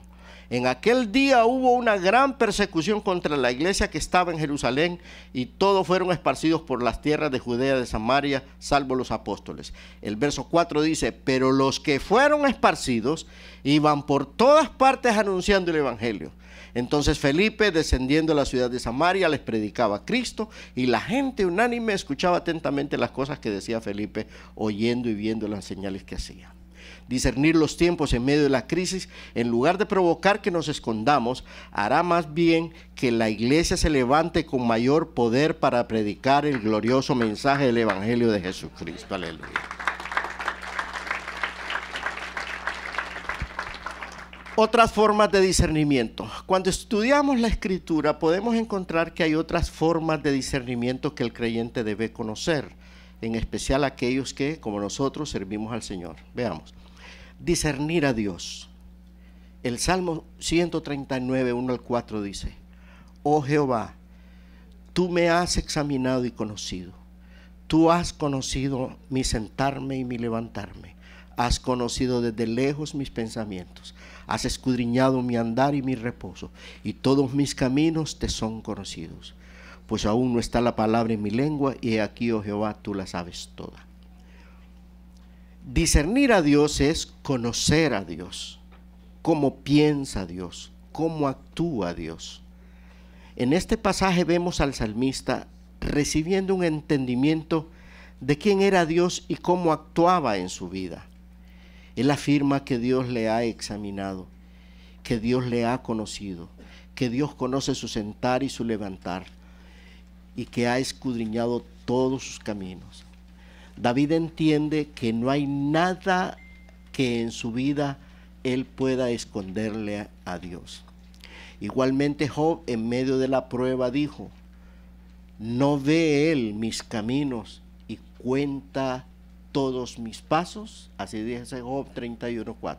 S1: En aquel día hubo una gran persecución contra la iglesia que estaba en Jerusalén, y todos fueron esparcidos por las tierras de Judea, de Samaria, salvo los apóstoles. El verso 4 dice, pero los que fueron esparcidos iban por todas partes anunciando el Evangelio. Entonces Felipe, descendiendo a la ciudad de Samaria, les predicaba a Cristo, y la gente unánime escuchaba atentamente las cosas que decía Felipe, oyendo y viendo las señales que hacía. Discernir los tiempos en medio de la crisis, en lugar de provocar que nos escondamos, hará más bien que la iglesia se levante con mayor poder para predicar el glorioso mensaje del Evangelio de Jesucristo. Aleluya. Otras formas de discernimiento. Cuando estudiamos la Escritura podemos encontrar que hay otras formas de discernimiento que el creyente debe conocer, en especial aquellos que, como nosotros, servimos al Señor. Veamos. Discernir a Dios. El Salmo 139, 1 al 4 dice: Oh Jehová, tú me has examinado y conocido. Tú has conocido mi sentarme y mi levantarme. Has conocido desde lejos mis pensamientos. Has escudriñado mi andar y mi reposo, y todos mis caminos te son conocidos. Pues aún no está la palabra en mi lengua, y he aquí, oh Jehová, tú la sabes toda. Discernir a Dios es conocer a Dios, cómo piensa Dios, cómo actúa Dios. En este pasaje vemos al salmista recibiendo un entendimiento de quién era Dios y cómo actuaba en su vida. Él afirma que Dios le ha examinado, que Dios le ha conocido, que Dios conoce su sentar y su levantar, y que ha escudriñado todos sus caminos. David entiende que no hay nada que en su vida él pueda esconderle a Dios. Igualmente Job, en medio de la prueba, dijo: ¿no ve él mis caminos y cuenta todos mis pasos? Así dice Job 31:4.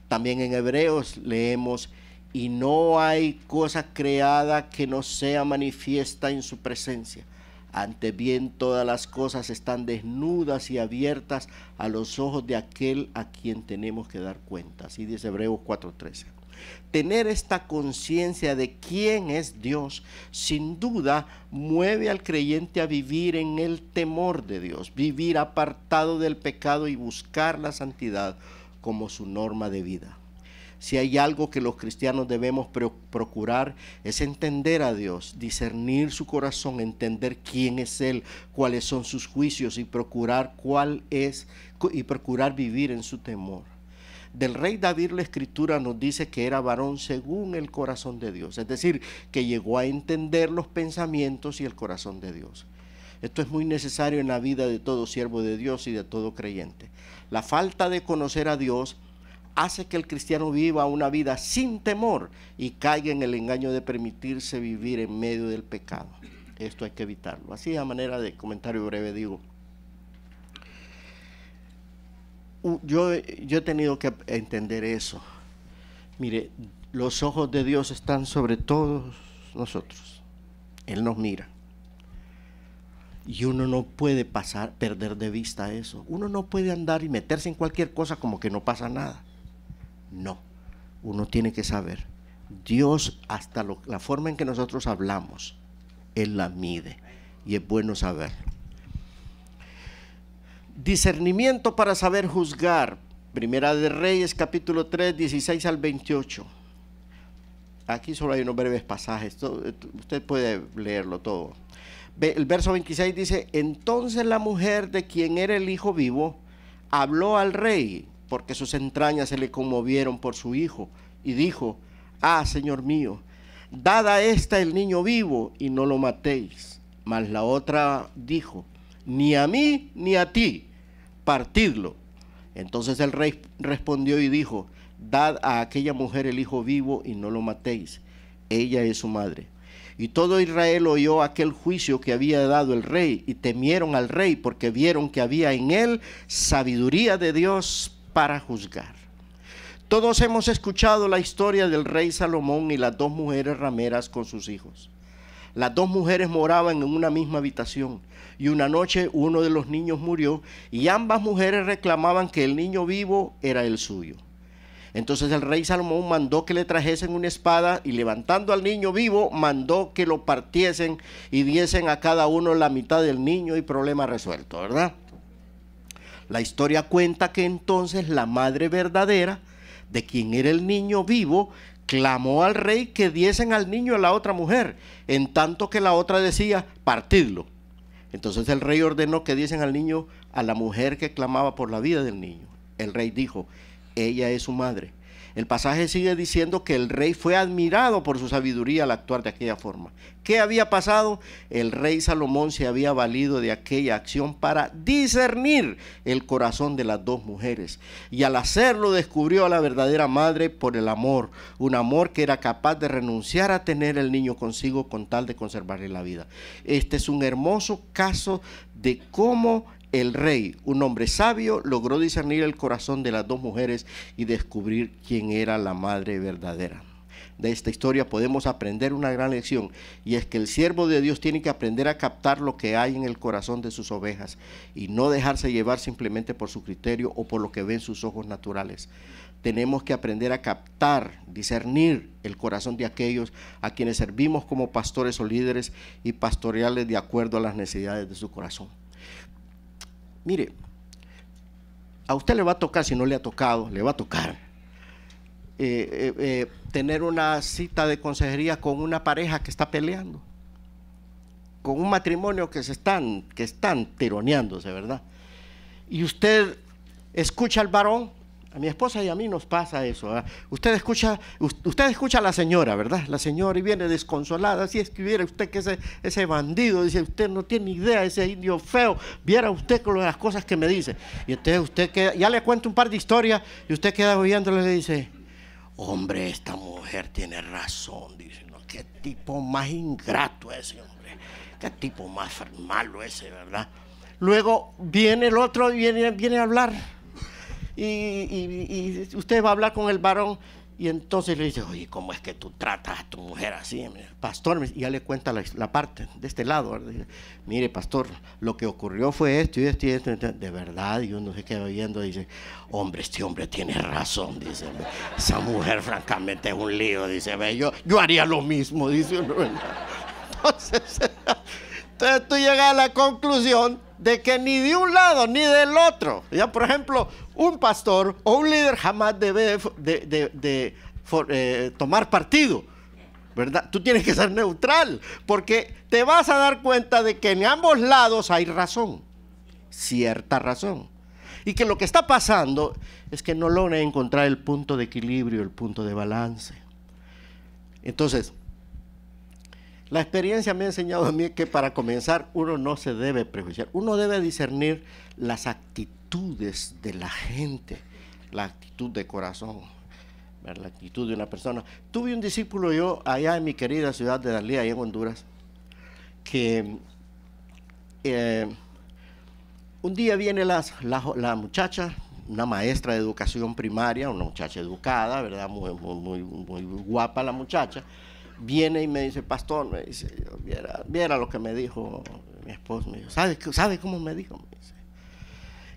S1: También en Hebreos leemos: y no hay cosa creada que no sea manifiesta en su presencia. Antes bien, todas las cosas están desnudas y abiertas a los ojos de aquel a quien tenemos que dar cuenta. Así dice Hebreos 4:13. Tener esta conciencia de quién es Dios, sin duda, mueve al creyente a vivir en el temor de Dios, vivir apartado del pecado y buscar la santidad como su norma de vida. Si hay algo que los cristianos debemos procurar, es entender a Dios, discernir su corazón, entender quién es Él, cuáles son sus juicios y procurar vivir en su temor. Del rey David la Escritura nos dice que era varón según el corazón de Dios, es decir, que llegó a entender los pensamientos y el corazón de Dios. Esto es muy necesario en la vida de todo siervo de Dios y de todo creyente. La falta de conocer a Dios hace que el cristiano viva una vida sin temor y caiga en el engaño de permitirse vivir en medio del pecado. Esto hay que evitarlo. Así, a manera de comentario breve, digo, yo he tenido que entender eso. Mire, los ojos de Dios están sobre todos nosotros. Él nos mira. Y uno no puede perder de vista eso. Uno no puede andar y meterse en cualquier cosa como que no pasa nada. No, uno tiene que saber. Dios, hasta la forma en que nosotros hablamos, Él la mide. Y es bueno saberlo. Discernimiento para saber juzgar. Primera de Reyes, capítulo 3, 16 al 28. Aquí solo hay unos breves pasajes. Usted puede leerlo todo. El verso 26 dice: entonces la mujer de quien era el hijo vivo habló al rey, porque sus entrañas se le conmovieron por su hijo, y dijo: ah, Señor mío, dad a esta el niño vivo y no lo matéis. Mas la otra dijo: ni a mí ni a ti, partidlo. Entonces el rey respondió y dijo: dad a aquella mujer el hijo vivo y no lo matéis, ella es su madre. Y todo Israel oyó aquel juicio que había dado el rey, y temieron al rey, porque vieron que había en él sabiduría de Dios para juzgar. Todos hemos escuchado la historia del rey Salomón y las dos mujeres rameras con sus hijos. Las dos mujeres moraban en una misma habitación, y una noche uno de los niños murió, y ambas mujeres reclamaban que el niño vivo era el suyo. Entonces el rey Salomón mandó que le trajesen una espada, y levantando al niño vivo, mandó que lo partiesen y diesen a cada uno la mitad del niño, y problema resuelto, ¿verdad? La historia cuenta que entonces la madre verdadera, de quien era el niño vivo, clamó al rey que diesen al niño a la otra mujer, en tanto que la otra decía: partidlo. Entonces el rey ordenó que diesen al niño a la mujer que clamaba por la vida del niño. El rey dijo: ella es su madre. El pasaje sigue diciendo que el rey fue admirado por su sabiduría al actuar de aquella forma. ¿Qué había pasado? El rey Salomón se había valido de aquella acción para discernir el corazón de las dos mujeres. Y al hacerlo descubrió a la verdadera madre por el amor. Un amor que era capaz de renunciar a tener el niño consigo con tal de conservarle la vida. Este es un hermoso caso de cómo el rey, un hombre sabio, logró discernir el corazón de las dos mujeres y descubrir quién era la madre verdadera. De esta historia podemos aprender una gran lección, y es que el siervo de Dios tiene que aprender a captar lo que hay en el corazón de sus ovejas y no dejarse llevar simplemente por su criterio o por lo que ven sus ojos naturales. Tenemos que aprender a captar, discernir el corazón de aquellos a quienes servimos como pastores o líderes y pastorearles de acuerdo a las necesidades de su corazón. Mire, a usted le va a tocar, si no le ha tocado, le va a tocar tener una cita de consejería con una pareja que está peleando, con un matrimonio que están tironeándose, ¿verdad? Y usted escucha al varón. A mi esposa y a mí nos pasa eso, ¿verdad? Usted escucha a la señora, ¿verdad? La señora, y viene desconsolada. Si es que viera usted que ese bandido, dice, usted no tiene idea, ese indio feo, viera usted con las cosas que me dice. Y entonces usted queda, ya le cuento un par de historias, y usted queda oyéndole y le dice, hombre, esta mujer tiene razón, dice, no, qué tipo más ingrato ese, hombre, qué tipo más malo ese, ¿verdad? Luego viene el otro y viene a hablar. Y usted va a hablar con el varón y entonces le dice, oye, ¿cómo es que tú tratas a tu mujer así? Pastor, y ya le cuenta la parte de este lado, ¿verdad? Mire, pastor, lo que ocurrió fue esto y esto y esto. De verdad, y uno se queda oyendo y dice, hombre, este hombre tiene razón, dice, esa mujer francamente es un lío, dice, yo haría lo mismo, dice uno, ¿verdad? Entonces tú llegas a la conclusión de que ni de un lado ni del otro, ya por ejemplo, un pastor o un líder jamás debe tomar partido, ¿verdad? Tú tienes que ser neutral, porque te vas a dar cuenta de que en ambos lados hay razón, cierta razón, y que lo que está pasando es que no logran encontrar el punto de equilibrio, el punto de balance. Entonces, la experiencia me ha enseñado a mí que para comenzar uno no se debe prejuiciar, uno debe discernir las actitudes de la gente, la actitud de corazón, la actitud de una persona. Tuve un discípulo yo allá en mi querida ciudad de Dalí, allá en Honduras, que un día viene la muchacha, una maestra de educación primaria, una muchacha educada, ¿verdad? Muy guapa la muchacha. Viene y me dice, pastor, me dice, viera lo que me dijo mi esposo. Me dijo, ¿sabe cómo me dijo? Me dice,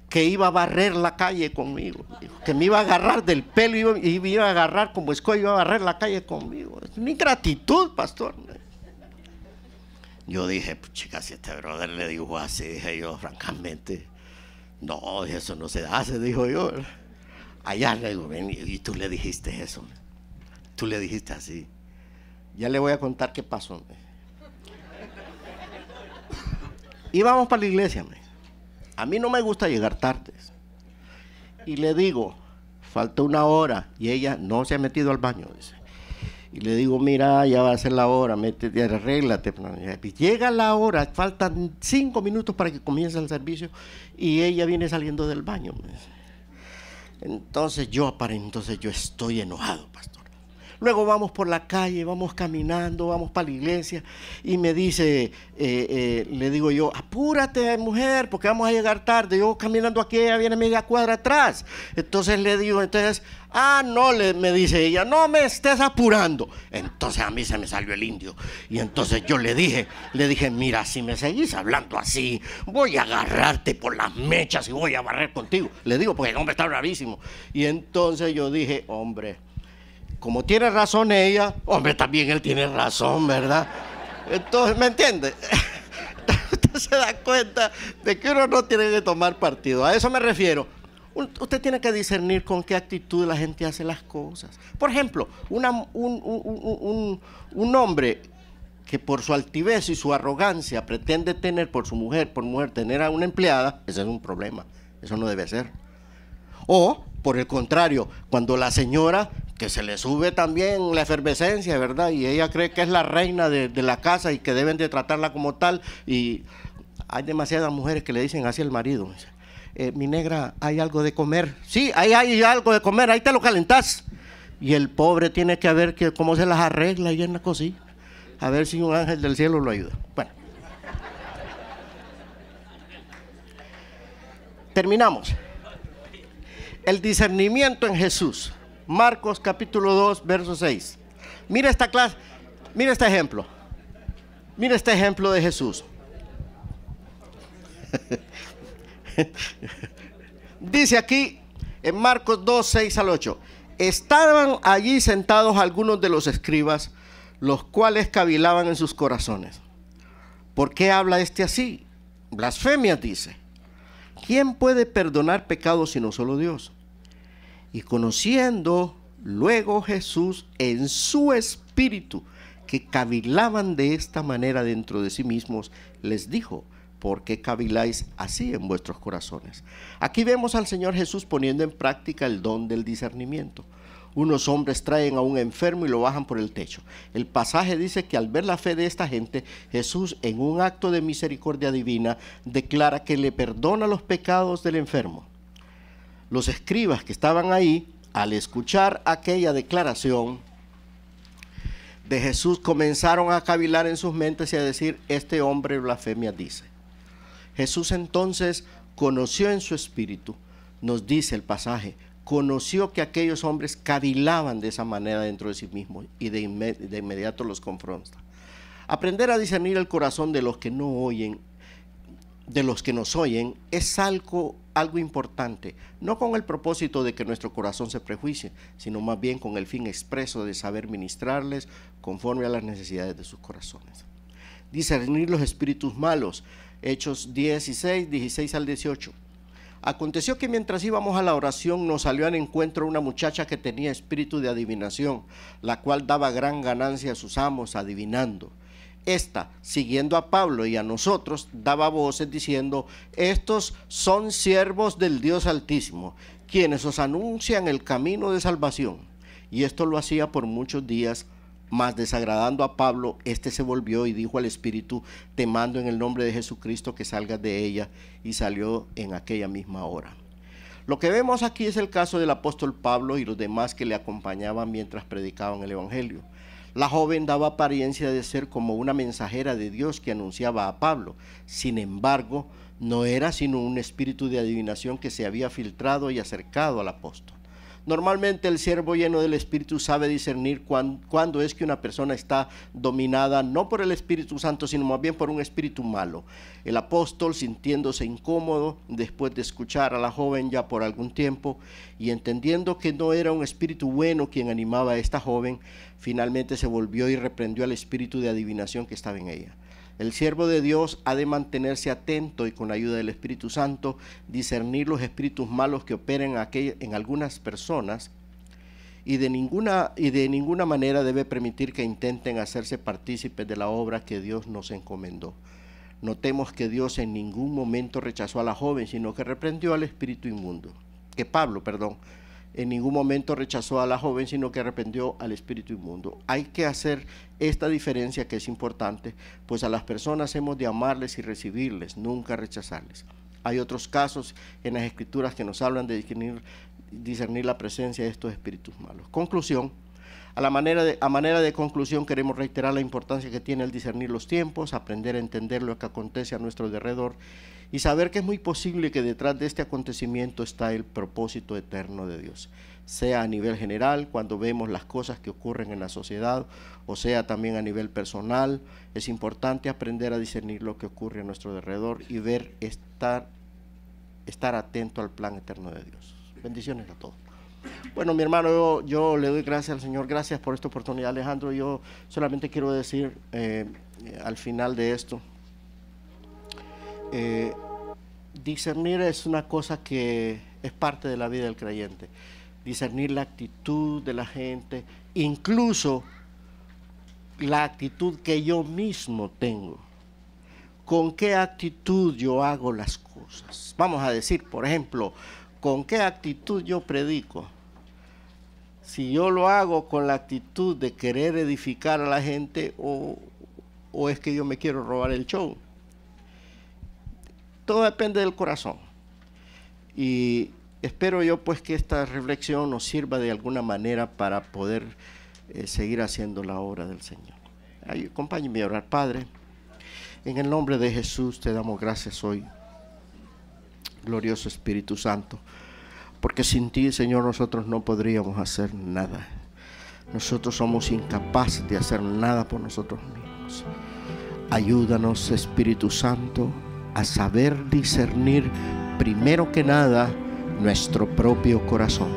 S1: que iba a barrer la calle conmigo, dijo, que me iba a agarrar del pelo y me iba a agarrar como escoba, iba a barrer la calle conmigo. Es una ingratitud, pastor. Yo dije, pues chica, si este brother le dijo así, dije yo, francamente, no, eso no se hace, dijo yo. Allá le digo, ven, y tú le dijiste eso, tú le dijiste así. Ya le voy a contar qué pasó. Íbamos para la iglesia. A mí no me gusta llegar tarde. Y le digo, falta una hora. Y ella no se ha metido al baño. Dice. Y le digo, mira, ya va a ser la hora, métete, arréglate. Llega la hora, faltan 5 minutos para que comience el servicio. Y ella viene saliendo del baño. Entonces yo estoy enojado, pastor. Luego vamos por la calle, vamos caminando, vamos para la iglesia y me dice, le digo yo, apúrate mujer porque vamos a llegar tarde. Yo caminando aquí, ella viene media cuadra atrás. Entonces le digo, no, me dice ella, no me estés apurando. Entonces a mí se me salió el indio y entonces yo le dije, mira, si me seguís hablando así, voy a agarrarte por las mechas y voy a barrer contigo. Le digo, porque el hombre está bravísimo. Y entonces yo dije, hombre, como tiene razón ella, hombre, también él tiene razón, ¿verdad? Entonces, ¿me entiende? Usted se da cuenta de que uno no tiene que tomar partido. A eso me refiero. Usted tiene que discernir con qué actitud la gente hace las cosas. Por ejemplo, un hombre que por su altivez y su arrogancia pretende tener por mujer tener a una empleada, ese es un problema. Eso no debe ser. O, por el contrario, cuando la señora que se le sube también la efervescencia, ¿verdad? Y ella cree que es la reina de la casa y que deben de tratarla como tal. Y hay demasiadas mujeres que le dicen así al marido. Mi negra, ¿hay algo de comer? Sí, ahí hay algo de comer, ahí te lo calentás. Y el pobre tiene que ver cómo se las arregla y en la cocina. A ver si un ángel del cielo lo ayuda. Bueno. Terminamos. El discernimiento en Jesús. Marcos capítulo 2, verso 6. Mira esta clase, mira este ejemplo. Mira este ejemplo de Jesús. Dice aquí en Marcos 2, 6 al 8. Estaban allí sentados algunos de los escribas, los cuales cavilaban en sus corazones. ¿Por qué habla este así? Blasfemias dice. ¿Quién puede perdonar pecados sino solo Dios? Y conociendo luego Jesús en su espíritu que cavilaban de esta manera dentro de sí mismos, les dijo: ¿por qué caviláis así en vuestros corazones? Aquí vemos al Señor Jesús poniendo en práctica el don del discernimiento. Unos hombres traen a un enfermo y lo bajan por el techo. El pasaje dice que al ver la fe de esta gente, Jesús, en un acto de misericordia divina, declara que le perdona los pecados del enfermo. Los escribas que estaban ahí, al escuchar aquella declaración de Jesús, comenzaron a cavilar en sus mentes y a decir: este hombre blasfemia dice. Jesús entonces conoció en su espíritu, nos dice el pasaje, conoció que aquellos hombres cavilaban de esa manera dentro de sí mismos y de inmediato los confronta. Aprender a discernir el corazón de los que no oyen, de los que nos oyen, es algo importante, no con el propósito de que nuestro corazón se prejuicie, sino más bien con el fin expreso de saber ministrarles conforme a las necesidades de sus corazones. Discernir los espíritus malos, Hechos 16, 16 al 18. Aconteció que mientras íbamos a la oración nos salió al encuentro una muchacha que tenía espíritu de adivinación, la cual daba gran ganancia a sus amos adivinando. Esta, siguiendo a Pablo y a nosotros, daba voces diciendo: estos son siervos del Dios Altísimo, quienes os anuncian el camino de salvación. Y esto lo hacía por muchos días, mas desagradando a Pablo, éste se volvió y dijo al espíritu: te mando en el nombre de Jesucristo que salgas de ella, y salió en aquella misma hora. Lo que vemos aquí es el caso del apóstol Pablo y los demás que le acompañaban mientras predicaban el evangelio. La joven daba apariencia de ser como una mensajera de Dios que anunciaba a Pablo. Sin embargo, no era sino un espíritu de adivinación que se había filtrado y acercado al apóstol. Normalmente el siervo lleno del Espíritu sabe discernir cuándo es que una persona está dominada no por el Espíritu Santo, sino más bien por un espíritu malo. El apóstol, sintiéndose incómodo después de escuchar a la joven ya por algún tiempo y entendiendo que no era un espíritu bueno quien animaba a esta joven, finalmente se volvió y reprendió al espíritu de adivinación que estaba en ella. El siervo de Dios ha de mantenerse atento y con la ayuda del Espíritu Santo discernir los espíritus malos que operen en algunas personas y de ninguna manera debe permitir que intenten hacerse partícipes de la obra que Dios nos encomendó. Notemos que Dios en ningún momento rechazó a la joven, sino que reprendió al espíritu inmundo. Pablo en ningún momento rechazó a la joven, sino que arrepintió al espíritu inmundo. Hay que hacer esta diferencia que es importante, pues a las personas hemos de amarles y recibirles, nunca rechazarles. Hay otros casos en las escrituras que nos hablan de discernir la presencia de estos espíritus malos. Conclusión. A manera de conclusión, queremos reiterar la importancia que tiene el discernir los tiempos, aprender a entender lo que acontece a nuestro alrededor y saber que es muy posible que detrás de este acontecimiento está el propósito eterno de Dios, sea a nivel general, cuando vemos las cosas que ocurren en la sociedad, o sea también a nivel personal. Es importante aprender a discernir lo que ocurre a nuestro alrededor y estar atento al plan eterno de Dios. Bendiciones a todos. Bueno, mi hermano, yo le doy gracias al Señor. Gracias por esta oportunidad, Alejandro. Yo solamente quiero decir al final de esto, discernir es una cosa que es parte de la vida del creyente. Discernir la actitud de la gente, incluso la actitud que yo mismo tengo. ¿Con qué actitud yo hago las cosas? Vamos a decir, por ejemplo, ¿con qué actitud yo predico? si yo lo hago con la actitud de querer edificar a la gente o es que yo me quiero robar el show. Todo depende del corazón. Y espero yo pues que esta reflexión nos sirva de alguna manera para poder seguir haciendo la obra del Señor. Acompáñenme a orar. Padre, en el nombre de Jesús te damos gracias hoy, glorioso Espíritu Santo, porque sin ti, Señor, nosotros no podríamos hacer nada. Nosotros somos incapaces de hacer nada por nosotros mismos. Ayúdanos, Espíritu Santo, a saber discernir primero que nada nuestro propio corazón.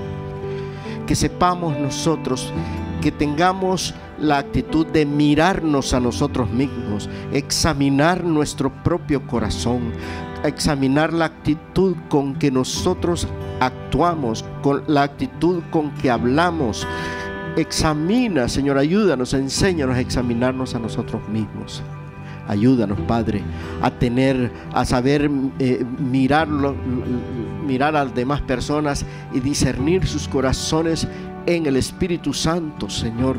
S1: Que sepamos nosotros, que tengamos la actitud de mirarnos a nosotros mismos, examinar nuestro propio corazón, examinar la actitud con que nosotros actuamos, con la actitud con que hablamos. Examina, Señor, ayúdanos, enséñanos a examinarnos a nosotros mismos. Ayúdanos, Padre, a saber mirar a las demás personas y discernir sus corazones en el Espíritu Santo, Señor.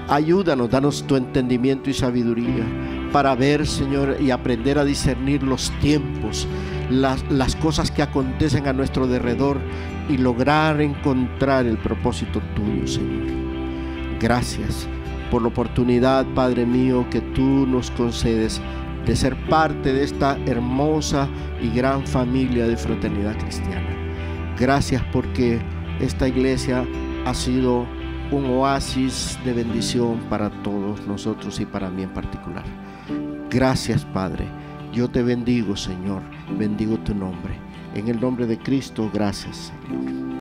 S1: Ayúdanos, danos tu entendimiento y sabiduría para ver, Señor, y aprender a discernir los tiempos, las cosas que acontecen a nuestro derredor y lograr encontrar el propósito tuyo, Señor. Gracias por la oportunidad, Padre mío, que tú nos concedes de ser parte de esta hermosa y gran familia de Fraternidad Cristiana. Gracias porque esta iglesia ha sido un oasis de bendición para todos nosotros y para mí en particular. Gracias, Padre. Yo te bendigo, Señor. Bendigo tu nombre. En el nombre de Cristo, gracias, Señor.